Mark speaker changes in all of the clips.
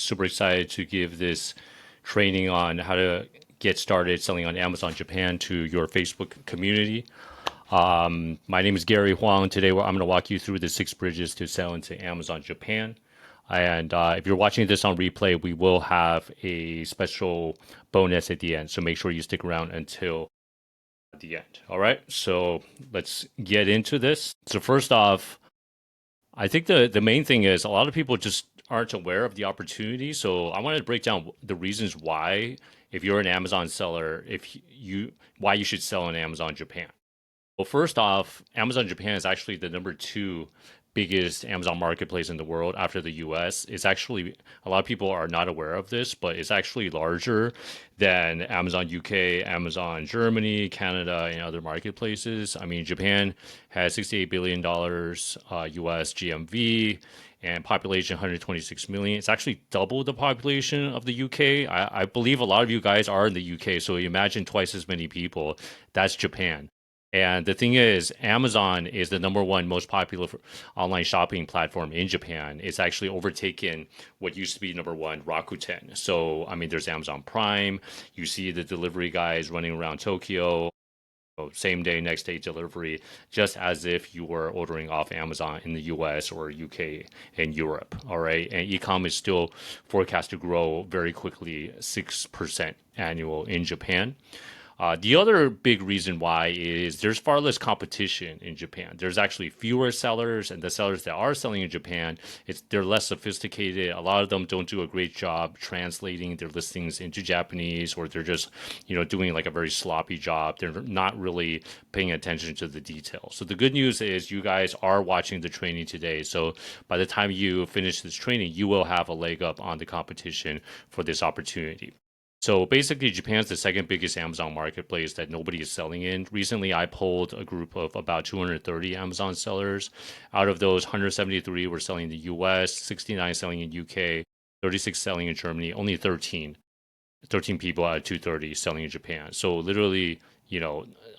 Speaker 1: super excited to give this training on how to get started selling on Amazon Japan to your Facebook community. My name is Gary Huang. Today, I'm going to walk you through the 6 bridges to sell into Amazon Japan. And if you're watching this on replay, we will have a special bonus at the end. So make sure you stick around until the end. All right. So let's get into this. So first off, I think the main thing is a lot of people just aren't aware of the opportunity. So I wanted to break down the reasons why, if you're an Amazon seller, why you should sell on Amazon Japan. Well, first off, Amazon Japan is actually the number 2 biggest Amazon marketplace in the world after the US. It's actually, a lot of people are not aware of this, but it's actually larger than Amazon UK, Amazon Germany, Canada, and other marketplaces. I mean, Japan has $68 billion US GMV and population 126 million. It's actually double the population of the UK. I believe a lot of you guys are in the UK, so you imagine twice as many people. That's Japan. And the thing is, Amazon is the number 1 most popular online shopping platform in Japan. It's actually overtaken what used to be number 1, Rakuten. So, I mean, there's Amazon Prime. You see the delivery guys running around Tokyo, same day, next day delivery, just as if you were ordering off Amazon in the US or UK and Europe. All right. And ecom is still forecast to grow very quickly, 6% annual in Japan. The other big reason why is there's far less competition in Japan. There's actually fewer sellers, and the sellers that are selling in Japan, they're less sophisticated. A lot of them don't do a great job translating their listings into Japanese, or they're just, doing like a very sloppy job. They're not really paying attention to the details. So the good news is you guys are watching the training today. So by the time you finish this training, you will have a leg up on the competition for this opportunity. So basically, Japan's the second biggest Amazon marketplace that nobody is selling in. Recently, I polled a group of about 230 Amazon sellers. Out of those, 173 were selling in the US, 69 selling in UK, 36 selling in Germany, only 13 people out of 230 selling in Japan. So literally,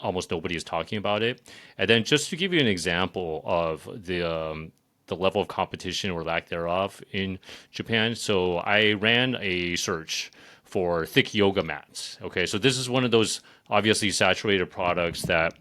Speaker 1: almost nobody is talking about it. And then just to give you an example of the level of competition or lack thereof in Japan. So I ran a search for thick yoga mats. Okay, so this is one of those obviously saturated products that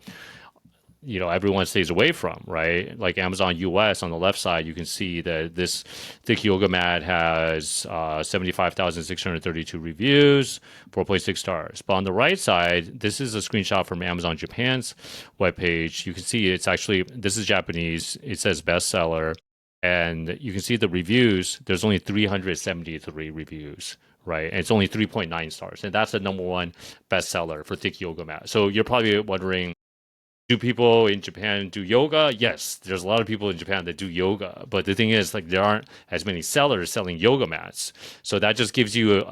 Speaker 1: everyone stays away from, right? Like Amazon US on the left side, you can see that this thick yoga mat has 75,632 reviews, 4.6 stars. But on the right side, this is a screenshot from Amazon Japan's webpage. You can see this is Japanese. It says bestseller. And you can see the reviews. There's only 373 reviews, right? And it's only 3.9 stars. And that's the number 1 bestseller for thick yoga mat. So you're probably wondering, do people in Japan do yoga? Yes, there's a lot of people in Japan that do yoga. But the thing is, like, there aren't as many sellers selling yoga mats. So that just gives you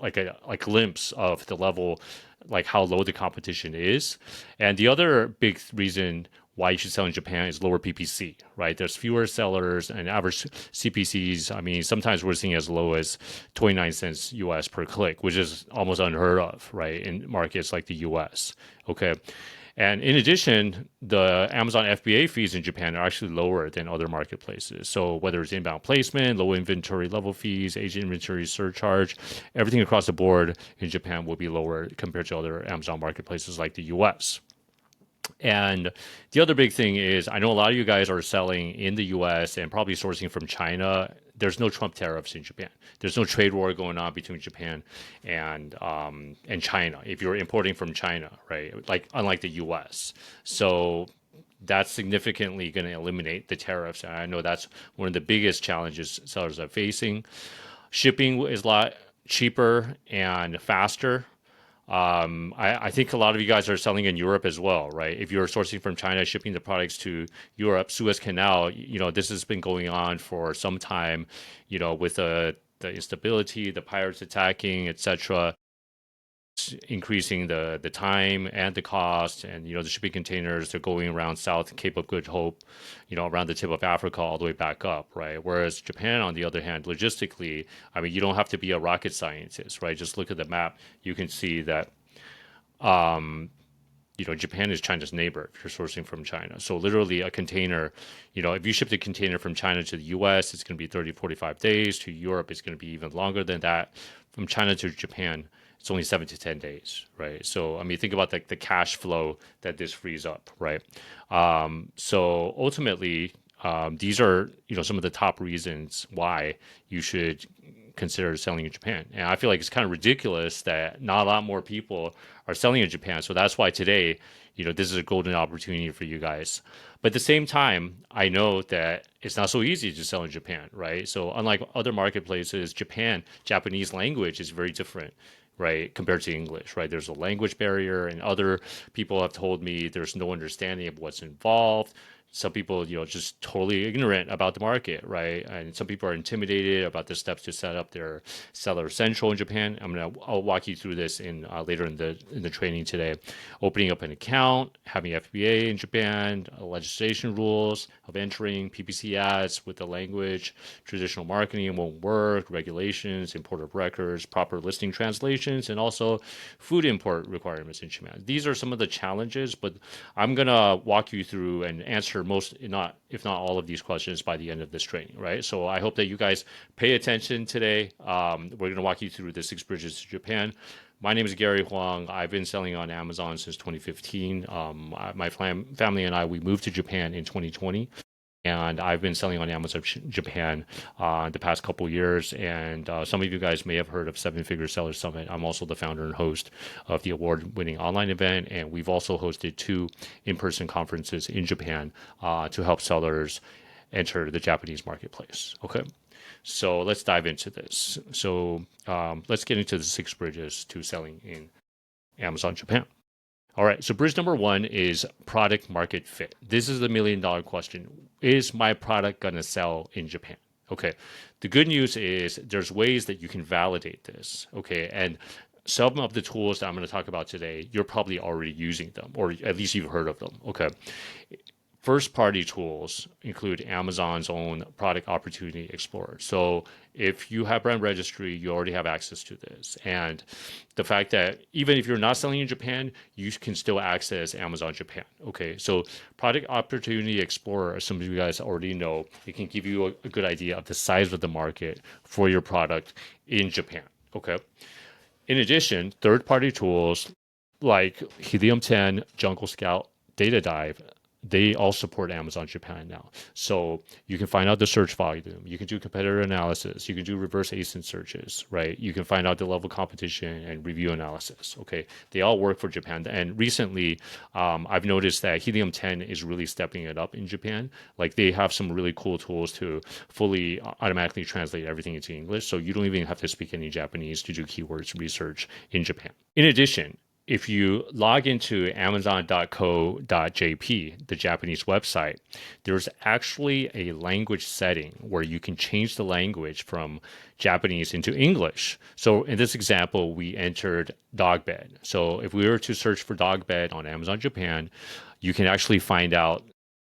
Speaker 1: like a glimpse of the level, like how low the competition is. And the other big reason why you should sell in Japan is lower PPC, right? There's fewer sellers and average CPCs. I mean, sometimes we're seeing as low as 29 cents US per click, which is almost unheard of, right? In markets like the US. Okay. And in addition, the Amazon FBA fees in Japan are actually lower than other marketplaces. So whether it's inbound placement, low inventory level fees, agent inventory surcharge, everything across the board in Japan will be lower compared to other Amazon marketplaces like the US. And the other big thing is, I know a lot of you guys are selling in the US and probably sourcing from China. There's no Trump tariffs in Japan. There's no trade war going on between Japan and China if you're importing from China, right? Like unlike the US. So that's significantly going to eliminate the tariffs. And I know that's one of the biggest challenges sellers are facing. Shipping is a lot cheaper and faster. I think a lot of you guys are selling in Europe as well, right? If you're sourcing from China, shipping the products to Europe, Suez Canal, this has been going on for some time, with the instability, the pirates attacking, etc., increasing the time and the cost, and the shipping containers, they're going around South Cape of Good Hope, around the tip of Africa all the way back up, right? Whereas Japan, on the other hand, logistically, I mean, you don't have to be a rocket scientist, right? Just look at the map, you can see that Japan is China's neighbor if you're sourcing from China. So literally a container, if you ship the container from China to the US, it's going to be 30, 45 days. To Europe, it's going to be even longer than that. From China to Japan, it's only 7 to 10 days, right? So, I mean, think about the cash flow that this frees up, right? So ultimately, these are, some of the top reasons why you should consider selling in Japan. And I feel like it's kind of ridiculous that not a lot more people are selling in Japan. So that's why today, this is a golden opportunity for you guys. But at the same time, I know that it's not so easy to sell in Japan, right? So unlike other marketplaces, Japanese language is very different, right, compared to English, right? There's a language barrier, and other people have told me there's no understanding of what's involved. Some people, just totally ignorant about the market, right? And some people are intimidated about the steps to set up their seller central in Japan. I'll walk you through this in later in the training today. Opening up an account, having FBA in Japan, legislation rules of entering PPC ads with the language, traditional marketing won't work, regulations, import of records, proper listing translations, and also food import requirements in Japan. These are some of the challenges, but I'm gonna walk you through and answer most, if not all of these questions by the end of this training, right? So I hope that you guys pay attention today. We're going to walk you through the 6 bridges to Japan. My name is Gary Huang. I've been selling on Amazon since 2015. My family and I, we moved to Japan in 2020. And I've been selling on Amazon Japan the past couple years. And some of you guys may have heard of Seven Figure Seller Summit. I'm also the founder and host of the award-winning online event. And we've also hosted 2 in-person conferences in Japan to help sellers enter the Japanese marketplace. Okay, so let's dive into this. So let's get into the 6 bridges to selling in Amazon Japan. All right, so bridge number 1 is product market fit. This is the $1,000,000 question. Is my product going to sell in Japan? Okay, the good news is there's ways that you can validate this. Okay, and some of the tools that I'm going to talk about today, you're probably already using them, or at least you've heard of them. Okay. First-party tools include Amazon's own Product Opportunity Explorer. So if you have brand registry, you already have access to this. And the fact that even if you're not selling in Japan, you can still access Amazon Japan. Okay, so Product Opportunity Explorer, as some of you guys already know, it can give you a good idea of the size of the market for your product in Japan. Okay. In addition, third-party tools like Helium 10, Jungle Scout, Data Dive, they all support Amazon Japan now. So you can find out the search volume. You can do competitor analysis. You can do reverse ASIN searches, right? You can find out the level of competition and review analysis. Okay, they all work for Japan. And recently, I've noticed that Helium 10 is really stepping it up in Japan. Like they have some really cool tools to fully automatically translate everything into English. So you don't even have to speak any Japanese to do keywords research in Japan. In addition, if you log into amazon.co.jp, the Japanese website, there's actually a language setting where you can change the language from Japanese into English. So in this example, we entered dog bed. So if we were to search for dog bed on Amazon Japan, you can actually find out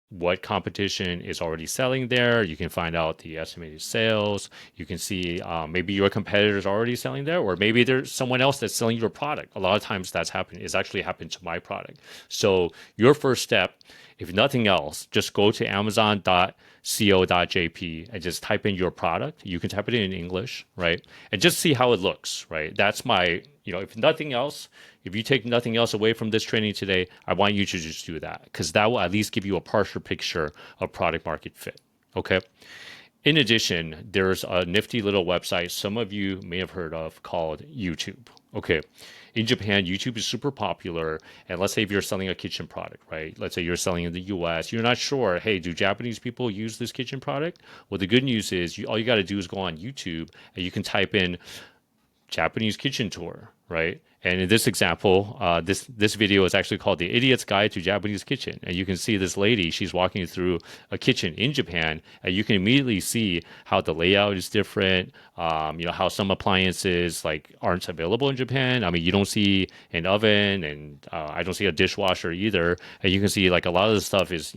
Speaker 1: what competition is already selling there. You can find out the estimated sales. You can see maybe your competitor is already selling there, or maybe there's someone else that's selling your product. A lot of times that's happened. It's actually happened to my product. So your first step, if nothing else, just go to amazon.co.jp and just type in your product. You can type it in English, right? And just see how it looks, right? That's my, if nothing else, if you take nothing else away from this training today, I want you to just do that because that will at least give you a partial picture of product market fit. Okay. In addition, there's a nifty little website some of you may have heard of called YouTube. Okay. In Japan, YouTube is super popular. And let's say if you're selling a kitchen product, right? Let's say you're selling in the US, you're not sure, hey, do Japanese people use this kitchen product? Well, the good news is all you got to do is go on YouTube and you can type in Japanese kitchen tour, right? And in this example, this video is actually called The Idiot's Guide to Japanese Kitchen. And you can see this lady, she's walking through a kitchen in Japan, and you can immediately see how the layout is different, how some appliances aren't available in Japan. I mean, you don't see an oven, and I don't see a dishwasher either. And you can see a lot of the stuff is,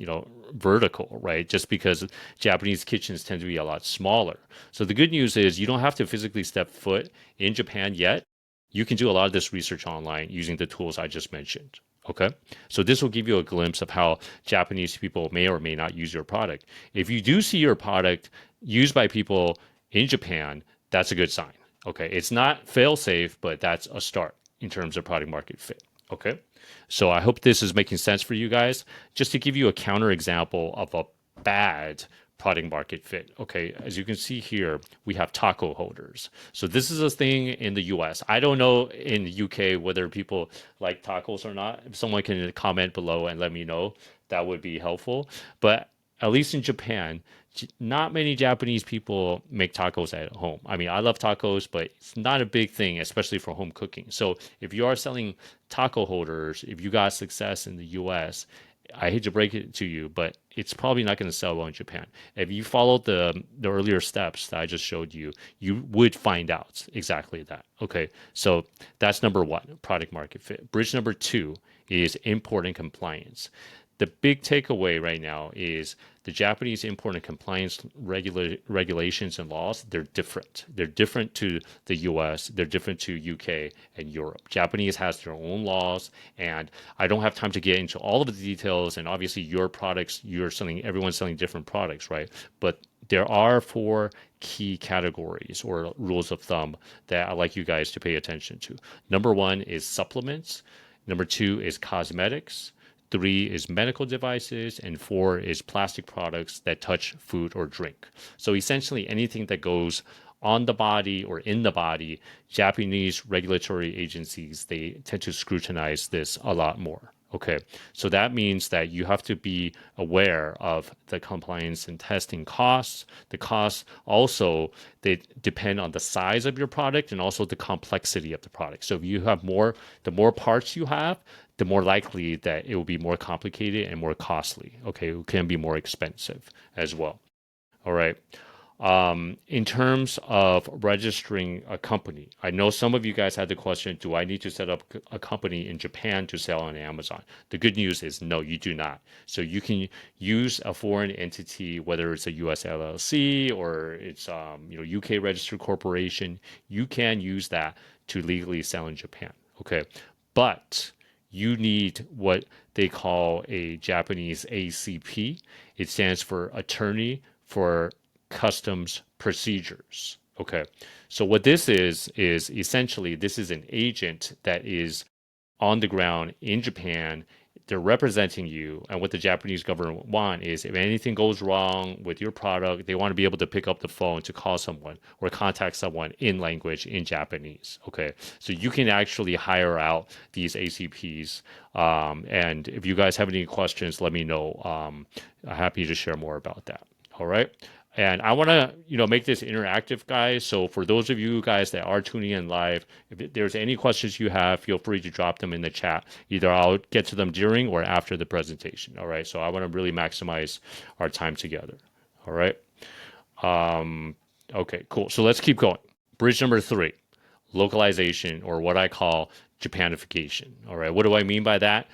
Speaker 1: vertical, right? Just because Japanese kitchens tend to be a lot smaller. So the good news is you don't have to physically step foot in Japan yet. You can do a lot of this research online using the tools I just mentioned. Okay. So this will give you a glimpse of how Japanese people may or may not use your product. If you do see your product used by people in Japan, that's a good sign. Okay. It's not fail safe, but that's a start in terms of product market fit. Okay. So I hope this is making sense for you guys. Just to give you a counter example of a bad product market fit. Okay, as you can see here, we have taco holders. So this is a thing in the US. I don't know in the UK whether people like tacos or not. If someone can comment below and let me know, that would be helpful. But at least in Japan, not many Japanese people make tacos at home. I mean, I love tacos, but it's not a big thing, especially for home cooking. So if you are selling taco holders, if you got success in the US, I hate to break it to you, but it's probably not going to sell well in Japan. If you followed the earlier steps that I just showed you, you would find out exactly that. Okay, so that's number one, product market fit. Bridge number two is import and compliance. The big takeaway right now is the Japanese import and compliance regulations and laws, they're different. They're different to the US, they're different to UK and Europe. Japanese has their own laws, and I don't have time to get into all of the details. And obviously, your products, you're selling, everyone's selling different products, right? But there are four key categories or rules of thumb that I'd like you guys to pay attention to. Number one is supplements, number two is cosmetics. Three is medical devices, and four is plastic products that touch food or drink. So essentially, anything that goes on the body or in the body, Japanese regulatory agencies, they tend to scrutinize this a lot more. Okay, so that means that you have to be aware of the compliance and testing costs. The costs also, they depend on the size of your product and also the complexity of the product. So if you have more, the more parts you have, the more likely that it will be more complicated and more costly. Okay, it can be more expensive as well. All right. In terms of registering a company, I know some of you guys had the question, do I need to set up a company in Japan to sell on Amazon? The good news is no, you do not. So you can use a foreign entity, whether it's a US LLC or it's UK registered corporation, you can use that to legally sell in Japan. Okay. But you need what they call a Japanese ACP. It stands for Attorney for Customs Procedures. Okay. So what this is essentially this is an agent that is on the ground in Japan. They're representing you, and what the Japanese government want is if anything goes wrong with your product, they want to be able to pick up the phone to call someone or contact someone in language in Japanese. Okay, so you can actually hire out these ACPs, and if you guys have any questions, let me know. I'm happy to share more about that. All right. And I want to, make this interactive, guys. So for those of you guys that are tuning in live, if there's any questions you have, feel free to drop them in the chat. Either I'll get to them during or after the presentation. All right. So I want to really maximize our time together. All right. Okay, cool. So let's keep going. Bridge number three, localization, or what I call Japanification. All right. What do I mean by that?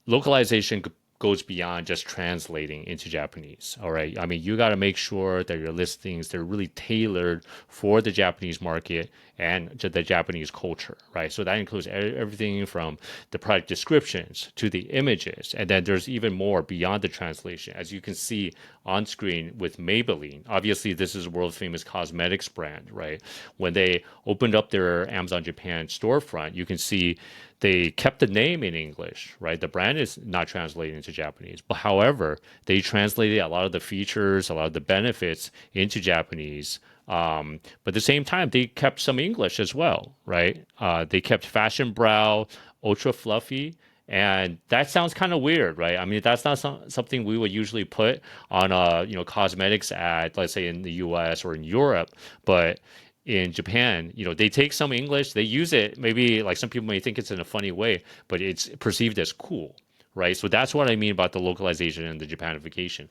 Speaker 1: Localization goes beyond just translating into Japanese. All right. I mean, you got to make sure that your listings, they're really tailored for the Japanese market and to the Japanese culture, right? So that includes everything from the product descriptions to the images. And then there's even more beyond the translation. As you can see on screen with Maybelline, obviously this is a world famous cosmetics brand, right? When they opened up their Amazon Japan storefront, you can see they kept the name in English, right? The brand is not translated into Japanese, but however, they translated a lot of the features, a lot of the benefits into Japanese. But at the same time, they kept some English as well, right? They kept fashion brow, ultra fluffy, and that sounds kind of weird, right? I mean, that's not something we would usually put on a cosmetics ad, let's say in the US or in Europe, but in Japan, they take some English, they use it. Maybe like some people may think it's in a funny way, but it's perceived as cool, right? So that's what I mean about the localization and the Japanification.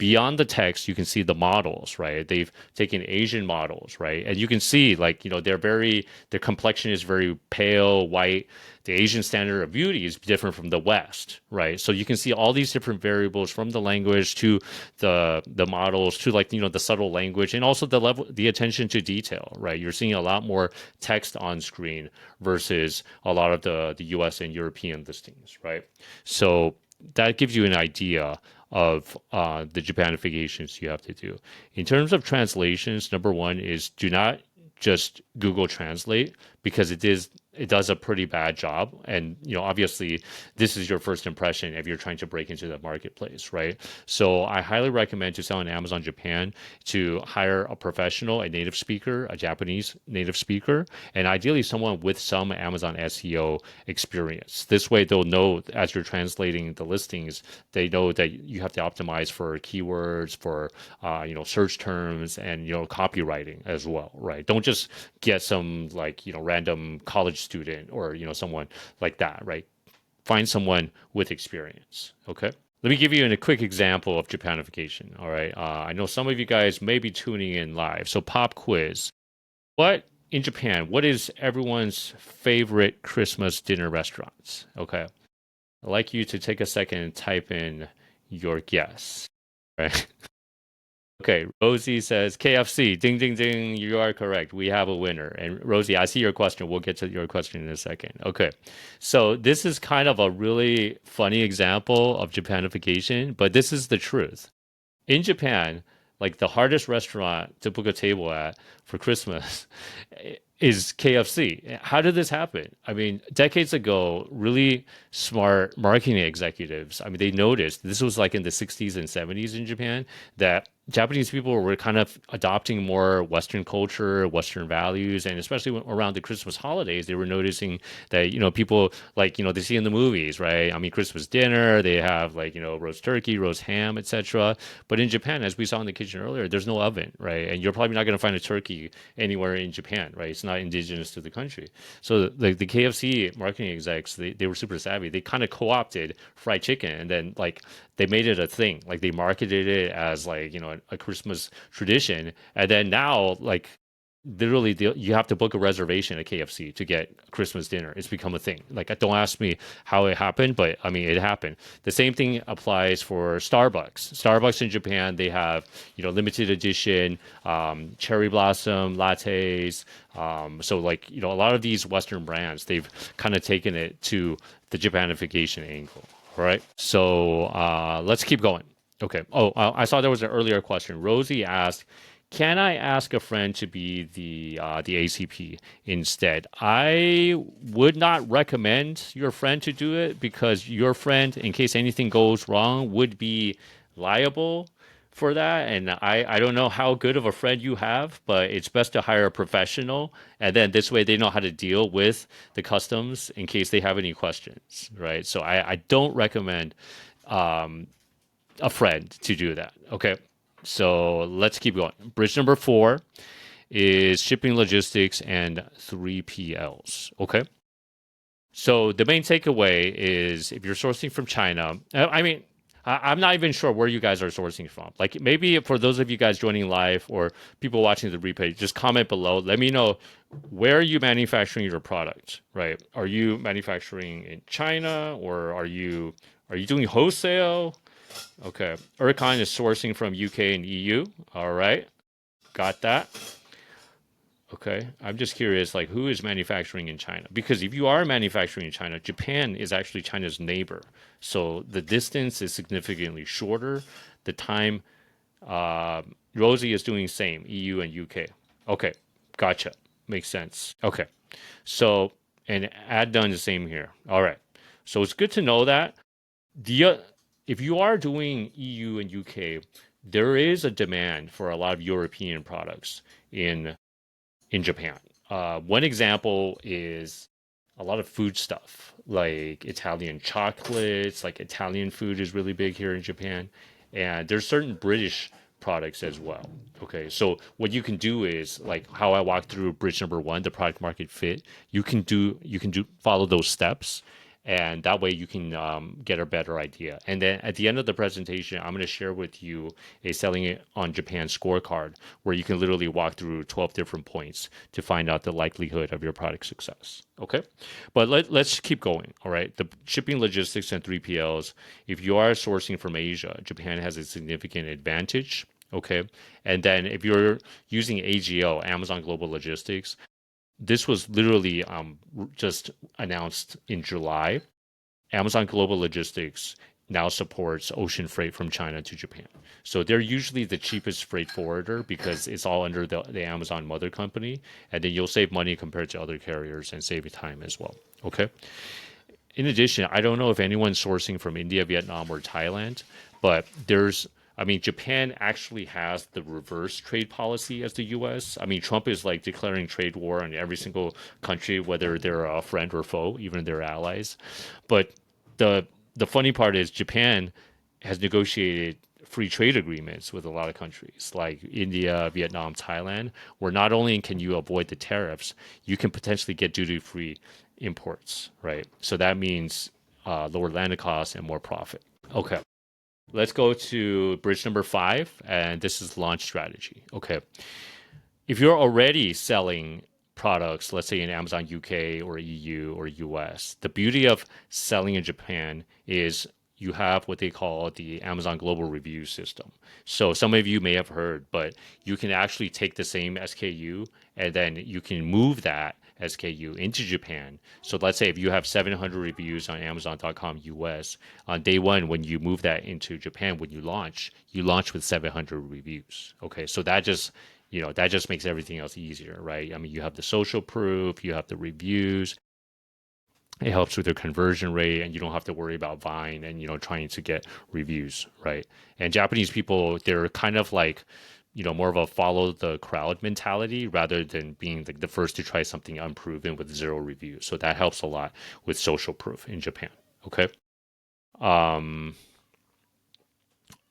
Speaker 1: beyond the text, you can see the models, right? They've taken Asian models, right? And you can see like, their complexion is very pale, white. The Asian standard of beauty is different from the West, right? So you can see all these different variables from the language to the models to like, the subtle language and also the attention to detail, right? You're seeing a lot more text on screen versus a lot of the US and European listings, right? So that gives you an idea of the Japanifications you have to do. In terms of translations, number one is do not just Google Translate because it does a pretty bad job. And obviously, this is your first impression if you're trying to break into the marketplace, right? So I highly recommend to sell on Amazon Japan to hire a professional, a native speaker, a Japanese native speaker, and ideally someone with some Amazon SEO experience. This way, they'll know as you're translating the listings, they know that you have to optimize for keywords, for search terms, and copywriting as well, right? Don't just get some like random college student or someone like that, right? Find someone with experience. Okay. Let me give you a quick example of Japanification. All right. I know some of you guys may be tuning in live. So pop quiz. What in Japan? What is everyone's favorite Christmas dinner restaurants? Okay. I'd like you to take a second and type in your guess. Right. Okay, Rosie says KFC. Ding, ding, ding. You are correct. We have a winner. And Rosie, I see your question. We'll get to your question in a second. Okay, so this is kind of a really funny example of Japanification, but this is the truth. In Japan, like the hardest restaurant to book a table at for Christmas is KFC. How did this happen? I mean, decades ago, really smart marketing executives, I mean, they noticed this was like in the 60s and 70s in Japan that Japanese people were kind of adopting more Western culture, Western values, and especially around the Christmas holidays, they were noticing that people like they see in the movies, right? I mean, Christmas dinner, they have like roast turkey, roast ham, etc. But in Japan, as we saw in the kitchen earlier, there's no oven, right? And you're probably not going to find a turkey anywhere in Japan, right? It's not indigenous to the country. So the KFC marketing execs, they were super savvy. They kind of co-opted fried chicken, and then like they made it a thing. Like they marketed it as like a Christmas tradition, and then now like literally you have to book a reservation at KFC to get Christmas dinner. It's become a thing. Like don't ask me how it happened, but I mean it happened. The same thing applies for Starbucks. Starbucks in Japan, they have limited edition cherry blossom lattes. So like a lot of these Western brands, they've kind of taken it to the Japanification angle. All right. So let's keep going. Okay. Oh, I saw there was an earlier question. Rosie asked, "Can I ask a friend to be the ACP instead?" I would not recommend your friend to do it because your friend, in case anything goes wrong, would be liable for that. And I don't know how good of a friend you have, but it's best to hire a professional. And then this way they know how to deal with the customs in case they have any questions, right? So I don't recommend a friend to do that. Okay. So let's keep going. Bridge number 4 is shipping logistics and 3PLs. Okay. So the main takeaway is if you're sourcing from China, I mean, I'm not even sure where you guys are sourcing from. Like maybe for those of you guys joining live or people watching the replay, just comment below. Let me know where are you manufacturing your product, right? Are you manufacturing in China or are you doing wholesale? Okay. Urcon is sourcing from UK and EU. All right. Got that. Okay. I'm just curious, like, who is manufacturing in China? Because if you are manufacturing in China, Japan is actually China's neighbor. So the distance is significantly shorter. The time, Rosie is doing same, EU and UK. Okay. Gotcha. Makes sense. Okay. So, and ad done the same here. All right. So it's good to know that. The if you are doing EU and UK, there is a demand for a lot of European products in Japan. One example is a lot of food stuff, like Italian chocolates, like Italian food is really big here in Japan. And there's certain British products as well. Okay, so what you can do is like how I walked through bridge number 1, the product market fit. You can do follow those steps, And that way you can get a better idea. And then at the end of the presentation, I'm going to share with you a selling it on Japan scorecard where you can literally walk through 12 different points to find out the likelihood of your product success. Okay. But let's keep going. All right. The shipping logistics and 3PLs, if you are sourcing from Asia, Japan has a significant advantage. Okay. And then if you're using AGL, Amazon Global Logistics, this was literally just announced in July. Amazon Global Logistics now supports ocean freight from China to Japan. So they're usually the cheapest freight forwarder because it's all under the Amazon mother company. And then you'll save money compared to other carriers and save time as well. Okay. In addition, I don't know if anyone's sourcing from India, Vietnam, or Thailand, but Japan actually has the reverse trade policy as the US. I mean, Trump is like declaring trade war on every single country, whether they're a friend or foe, even their allies. But the the funny part is Japan has negotiated free trade agreements with a lot of countries like India, Vietnam, Thailand, where not only can you avoid the tariffs, you can potentially get duty free imports, right? So that means lower landed costs and more profit. Okay, let's go to bridge number 5, and this is launch strategy. Okay, if you're already selling products, let's say in Amazon UK or EU or US, the beauty of selling in Japan is you have what they call the Amazon Global Review System. So some of you may have heard, but you can actually take the same SKU and then you can move that SKU into Japan. So let's say if you have 700 reviews on Amazon.com US, on day one, when you move that into Japan, when you launch with 700 reviews. Okay, so that just makes everything else easier, right? I mean, you have the social proof, you have the reviews. It helps with your conversion rate, and you don't have to worry about Vine and trying to get reviews, right? And Japanese people, they're kind of like more of a follow the crowd mentality rather than being the first to try something unproven with 0 reviews. So that helps a lot with social proof in Japan. Okay. Um,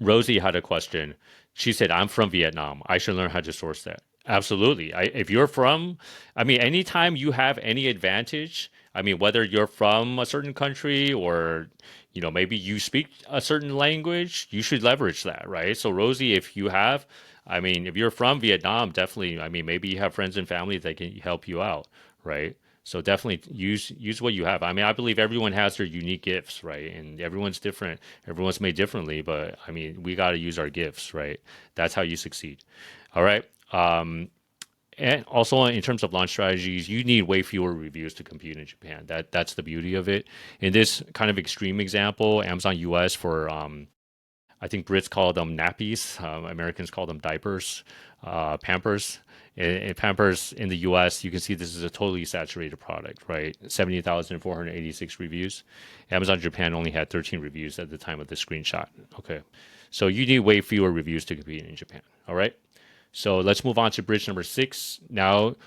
Speaker 1: Rosie had a question. She said, I'm from Vietnam. I should learn how to source that. Absolutely. If you're from, anytime you have any advantage, whether you're from a certain country or, maybe you speak a certain language, you should leverage that, right? So, Rosie, if you're from Vietnam, definitely, maybe you have friends and family that can help you out, right? So definitely use what you have. I believe everyone has their unique gifts, right? And everyone's different. Everyone's made differently, but we got to use our gifts, right? That's how you succeed. All right. And also in terms of launch strategies, you need way fewer reviews to compete in Japan. That's the beauty of it. In this kind of extreme example, Amazon US for I think Brits call them nappies. Americans call them diapers, Pampers. In Pampers in the US, you can see this is a totally saturated product, right? 70,486 reviews. Amazon Japan only had 13 reviews at the time of the screenshot. Okay. So you need way fewer reviews to compete in Japan. All right. So let's move on to bridge number 6. Now,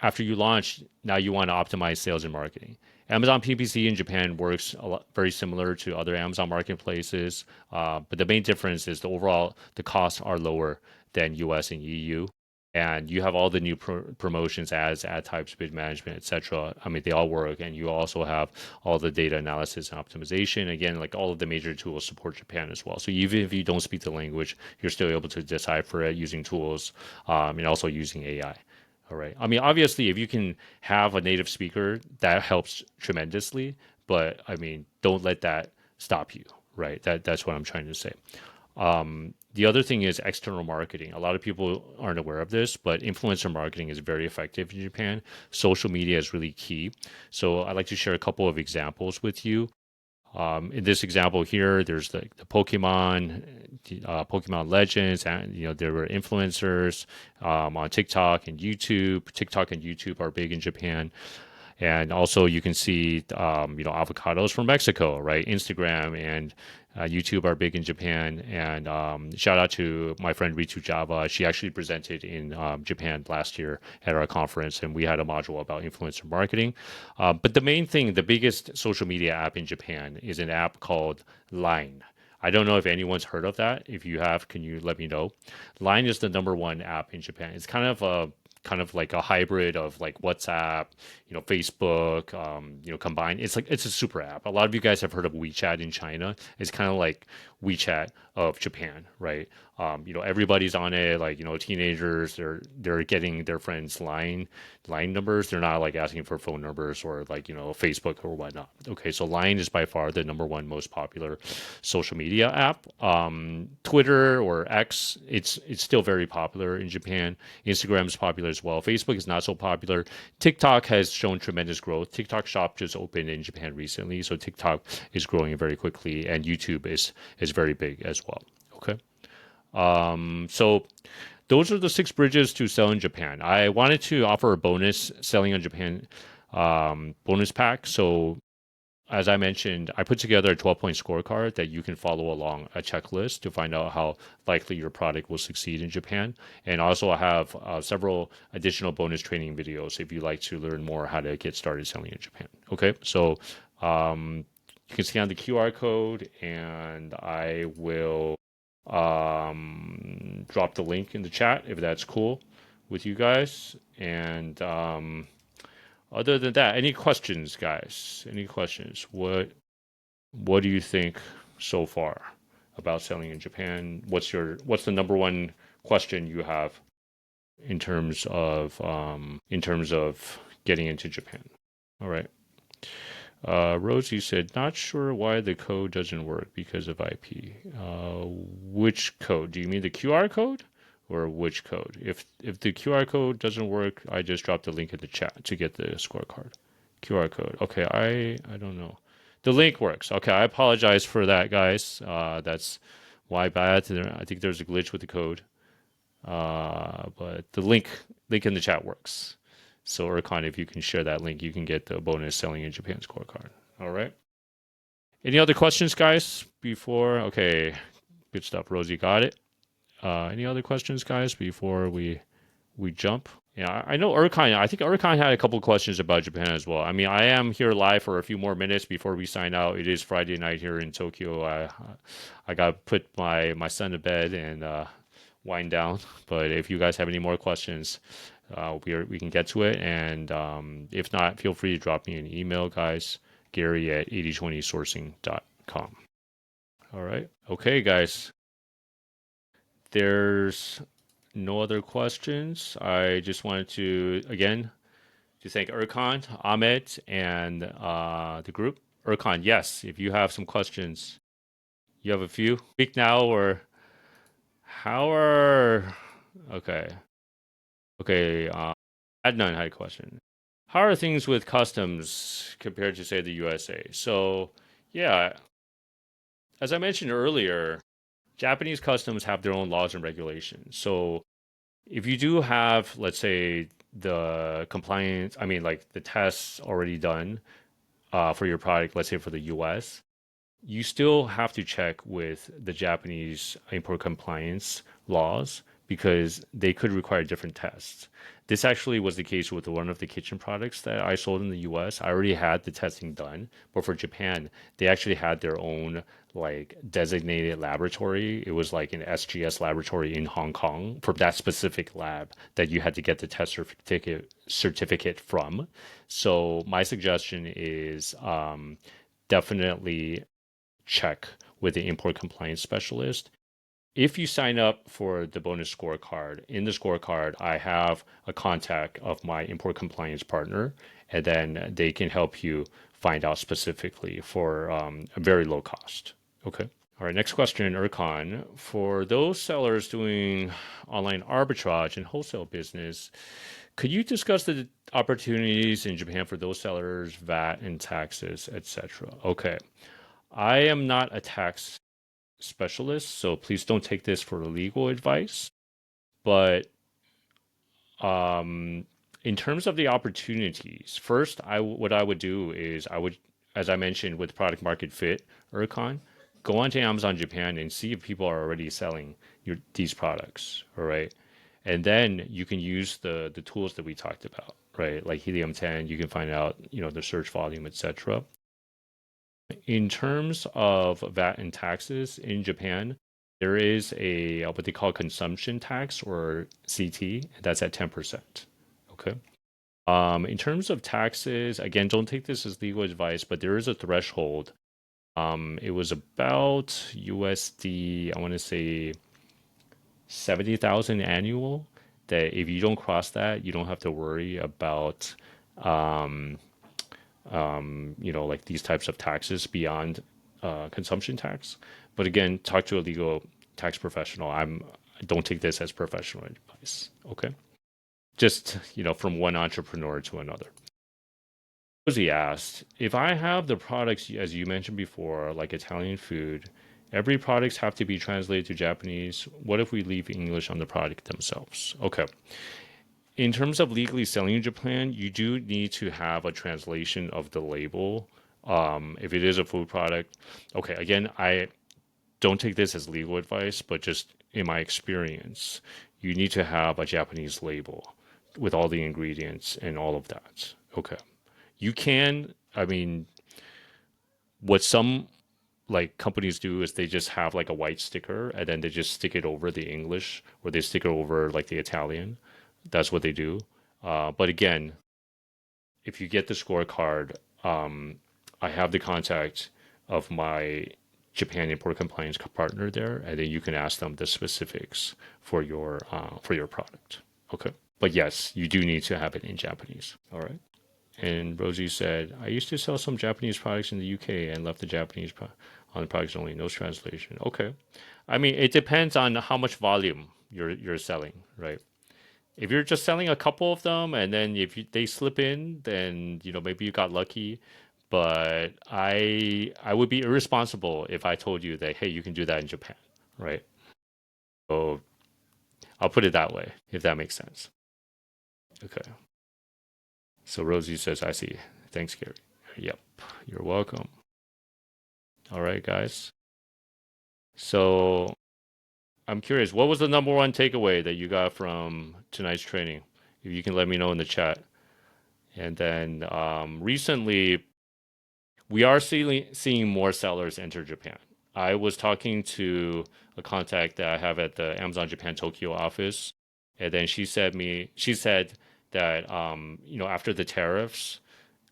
Speaker 1: after you launch, now you want to optimize sales and marketing. Amazon PPC in Japan works very similar to other Amazon marketplaces, but the main difference is the costs are lower than US and EU. And you have all the new promotions, ads, ad types, bid management, etc. They all work, and you also have all the data analysis and optimization. Again, like all of the major tools support Japan as well. So even if you don't speak the language, you're still able to decipher it using tools, and also using AI. All right. Obviously, if you can have a native speaker, that helps tremendously. But don't let that stop you, right? That's what I'm trying to say. The other thing is external marketing. A lot of people aren't aware of this, but influencer marketing is very effective in Japan. Social media is really key. So I'd like to share a couple of examples with you. In this example here, there's the Pokemon Legends, and there were influencers on TikTok and YouTube. TikTok and YouTube are big in Japan. And also you can see, avocados from Mexico, right? Instagram and YouTube are big in Japan. And shout out to my friend Ritu Java. She actually presented in Japan last year at our conference, and we had a module about influencer marketing. But the main thing, the biggest social media app in Japan is an app called Line. I don't know if anyone's heard of that. If you have, can you let me know? Line is the number one app in Japan. It's kind of a kind of like a hybrid of like WhatsApp, Facebook, combined. It's a super app. A lot of you guys have heard of WeChat in China. It's kind of like WeChat of Japan, right? Everybody's on it. Like, teenagers, they're getting their friends' line numbers. They're not like asking for phone numbers or like, Facebook or whatnot. Okay, so Line is by far the number one most popular social media app. Twitter or X, it's still very popular in Japan. Instagram is popular as well. Facebook is not so popular. TikTok has shown tremendous growth. TikTok Shop just opened in Japan recently, so TikTok is growing very quickly, and YouTube is very big as well. Okay. So those are the 6 bridges to sell in Japan. I wanted to offer a bonus selling on Japan bonus pack. So as I mentioned, I put together a 12-point scorecard that you can follow along a checklist to find out how likely your product will succeed in Japan. And also I have several additional bonus training videos if you'd like to learn more how to get started selling in Japan. Okay, so you can scan the QR code and I will drop the link in the chat if that's cool with you guys. And other than that, any questions, guys? Any questions? What do you think so far about selling in Japan? What's the number one question you have in terms of getting into Japan? All right. Rosie said, not sure why the code doesn't work because of IP. Which code? Do you mean the QR code? Or which code? If the QR code doesn't work, I just dropped the link in the chat to get the scorecard. QR code. Okay, I don't know. The link works. Okay, I apologize for that, guys. That's why bad. I think there's a glitch with the code. But the link in the chat works. So Urcon, if you can share that link, you can get the bonus selling in Japan scorecard. All right. Any other questions, guys? Okay, good stuff. Rosie got it. Any other questions, guys, before we jump? Yeah, I know Urkan. I think Urkan had a couple questions about Japan as well. I mean, I am here live for a few more minutes before we sign out. It is Friday night here in Tokyo. I got to put my son to bed and wind down. But if you guys have any more questions, we can get to it. And if not, feel free to drop me an email, guys. Gary at 8020sourcing.com. All right. Okay, guys. There's no other questions. I just wanted to, again, to thank Erkan, Ahmed, and the group. Erkan, yes, if you have some questions, you have a few. Speak now or how are... Okay. Okay, Adnan had a question. How are things with customs compared to, say, the USA? So, yeah, as I mentioned earlier, Japanese customs have their own laws and regulations. So if you do have, let's say, the compliance, I mean, like the tests already done for your product, let's say for the US, you still have to check with the Japanese import compliance laws because they could require different tests. This actually was the case with one of the kitchen products that I sold in the US. I already had the testing done, but for Japan, they actually had their own like designated laboratory. It was like an SGS laboratory in Hong Kong for that specific lab that you had to get the test certificate from. So my suggestion is definitely check with the import compliance specialist. If you sign up for the bonus scorecard, in the scorecard, I have a contact of my import compliance partner, and then they can help you find out specifically for a very low cost. Okay. All right. Next question, Erkan. For those sellers doing online arbitrage and wholesale business, could you discuss the opportunities in Japan for those sellers, VAT and taxes, etc.? Okay. I am not a tax specialist, so please don't take this for legal advice. But in terms of the opportunities, first, what I would do is as I mentioned with product market fit, Urcon, go onto Amazon Japan and see if people are already selling these products. All right. And then you can use the tools that we talked about, right? Like Helium 10, you can find out, the search volume, etc. In terms of VAT and taxes in Japan, there is a what they call consumption tax or CT, that's at 10%. Okay. In terms of taxes, again, don't take this as legal advice, but there is a threshold. It was about USD, I want to say 70,000 annual. That if you don't cross that, you don't have to worry about, um, like these types of taxes beyond consumption tax. But again, talk to a legal tax professional. Don't take this as professional advice. Okay, just from one entrepreneur to another. Rosie asked, if I have the products, as you mentioned before, like Italian food, every products have to be translated to Japanese. What if we leave English on the product themselves? Okay. In terms of legally selling in Japan, you do need to have a translation of the label. If it is a food product, okay. Again, I don't take this as legal advice, but just in my experience, you need to have a Japanese label with all the ingredients and all of that. Okay. You can, I mean, what some like companies do is they just have like a white sticker and then they just stick it over the English or they stick it over like the Italian. That's what they do. But again, if you get the scorecard, I have the contact of my Japan import compliance partner there, and then you can ask them the specifics for your product. Okay, but yes, you do need to have it in Japanese. All right. And Rosie said, I used to sell some Japanese products in the UK and left the Japanese on the products only, no translation. Okay. I mean, it depends on how much volume you're selling, right? If you're just selling a couple of them and then if they slip in, then maybe you got lucky. But I would be irresponsible if I told you that hey, you can do that in Japan, right? So I'll put it that way, if that makes sense. Okay. So Rosie says, I see. Thanks, Gary. Yep. You're welcome. All right, guys. So I'm curious, what was the number one takeaway that you got from tonight's training? If you can let me know in the chat. And then recently, we are seeing more sellers enter Japan. I was talking to a contact that I have at the Amazon Japan Tokyo office, and then she said that after the tariffs,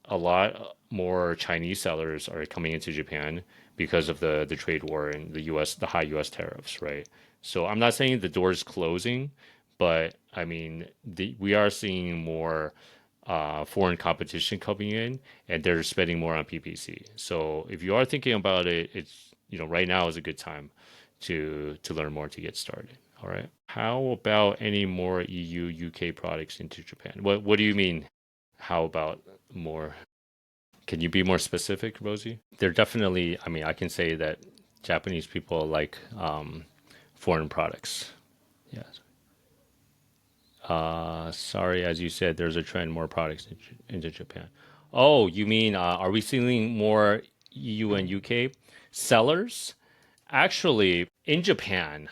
Speaker 1: a lot more Chinese sellers are coming into Japan because of the trade war and the high U.S. tariffs, right? So I'm not saying the door is closing, but I mean we are seeing more foreign competition coming in, and they're spending more on PPC. So if you are thinking about it, it's right now is a good time to learn more to get started. All right. How about any more EU UK products into Japan? What do you mean? How about more? Can you be more specific, Rosie? They're definitely. I mean, I can say that Japanese people like foreign products. Yes. Sorry, as you said, there's a trend more products into Japan. Oh, you mean are we seeing more EU and UK sellers? Actually, in Japan,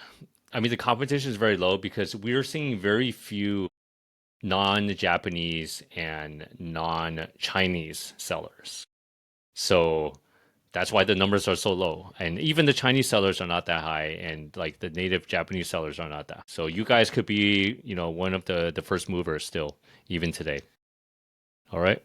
Speaker 1: I mean the competition is very low because we're seeing very few non-Japanese and non-Chinese sellers. So that's why the numbers are so low. And even the Chinese sellers are not that high and like the native Japanese sellers are not that. So you guys could be, one of the first movers still, even today. All right.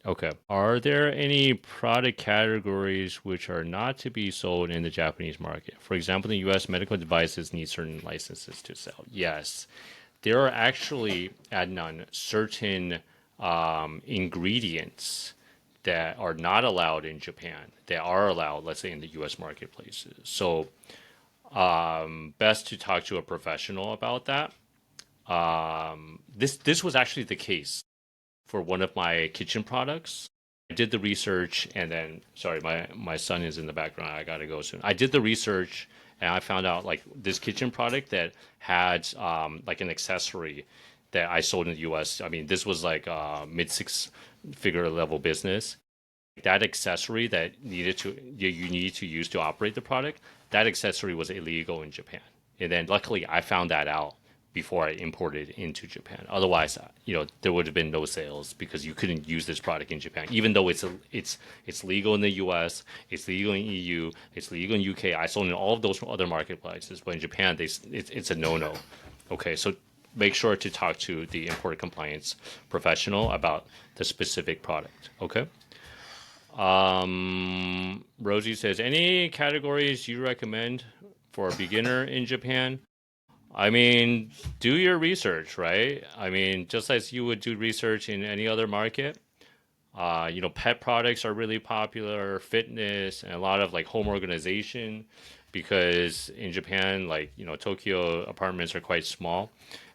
Speaker 1: Okay. Are there any product categories which are not to be sold in the Japanese market? For example, in the US, medical devices need certain licenses to sell. Yes. There are actually, Adnan, certain ingredients that are not allowed in Japan. They are allowed, let's say, in the US marketplaces. So, best to talk to a professional about that. This was actually the case for one of my kitchen products. I did the research and then sorry, my son is in the background. I gotta go soon. I did the research and I found out like this kitchen product that had like an accessory that I sold in the US. I mean, this was like a mid six figure level business. That accessory that you need to use to operate the product, that accessory was illegal in Japan. And then luckily I found that out before I imported into Japan. Otherwise, there would have been no sales because you couldn't use this product in Japan, even though it's legal in the U.S., it's legal in EU, it's legal in UK. I sold in all of those other marketplaces, but in Japan, it's a no-no. Okay, so make sure to talk to the import compliance professional about the specific product. Okay. Rosie says, any categories you recommend for a beginner in Japan? I mean, do your research, right? I mean, just as you would do research in any other market. Pet products are really popular, fitness, and a lot of like home organization, because in Japan, like, Tokyo apartments are quite small.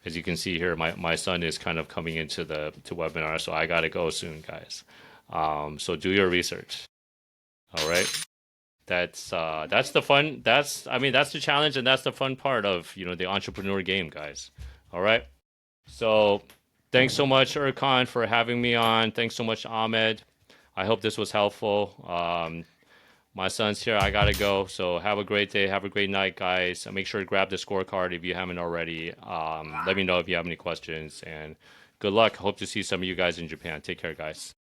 Speaker 1: As you can see here, my son is kind of coming into the to webinar, so I gotta go soon, guys. So do your research. All right. That's the fun. That's the challenge, and that's the fun part of the entrepreneur game, guys. All right. So thanks so much, Erkan, for having me on. Thanks so much, Ahmed. I hope this was helpful. My son's here. I gotta go. So have a great day. Have a great night, guys. Make sure to grab the scorecard if you haven't already. Let me know if you have any questions. And good luck. Hope to see some of you guys in Japan. Take care, guys.